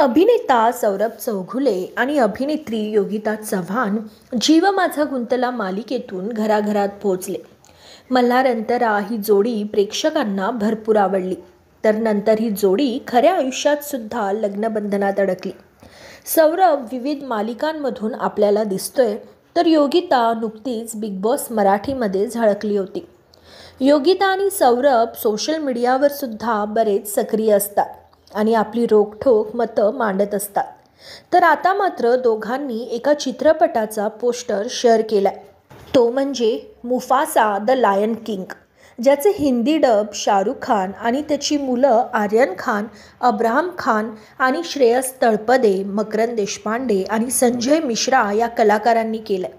अभिनेता सौरभ चौघुले आणि अभिनेत्री योगिता चव्हाण जीव माझा गुंतला मालिकेतून घराघरात पोहोचले. मल्हार अंतरा ही जोडी प्रेक्षकांना भरपूर आवडली. तर नंतर ही जोडी खऱ्या आयुष्यात सुद्धा लग्नबंधनात अडकली. सौरभ विविध मालिकांमधून आपल्याला दिसतोय, तर योगिता नुकतीच बिग बॉस मराठीमध्ये झळकली होती. योगिता आणि सौरभ सोशल मीडियावर सुद्धा बरेच सक्रिय असतात आणि आपली रोखठोक मतं मांडत असतात. तर आता मात्र दोघांनी एका चित्रपटाचा पोस्टर शेअर केलाय. तो म्हणजे मुफासा द लायन किंग, ज्याचे हिंदी डब शाहरुख खान आणि त्याची मुलं आर्यन खान, अब्राहम खान आणि श्रेयस तळपदे, मकरंद देशपांडे आणि संजय मिश्रा या कलाकारांनी केलंय.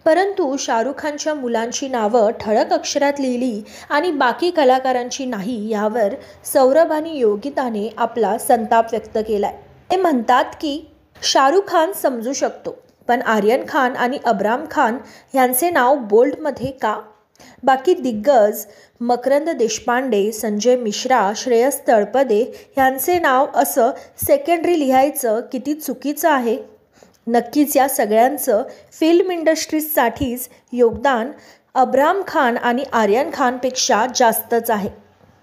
परंतु शाहरुख खानच्या मुलांची नावं ठळक अक्षरात लिहिली आणि बाकी कलाकारांची नाही, यावर सौरभ आणि योगिताने आपला संताप व्यक्त केलाय. ते म्हणतात की शाहरुख खान समजू शकतो, पण आर्यन खान आणि अब्राहम खान यांचे नाव बोल्डमध्ये का? बाकी दिग्गज मकरंद देशपांडे, संजय मिश्रा, श्रेयस तळपदे यांचे नाव असं सेकंडरी लिहायचं किती चुकीचं आहे. नक्कीच या सगळ्यांचं फिल्म इंडस्ट्रीसाठीच योगदान अब्राहम खान आणि आर्यन खानपेक्षा जास्तच आहे.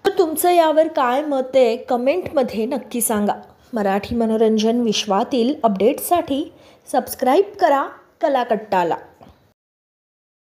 तर तुमचं यावर काय मत आहे कमेंटमध्ये नक्की सांगा. मराठी मनोरंजन विश्वातील अपडेट्ससाठी सबस्क्राईब करा कलाकट्टाला.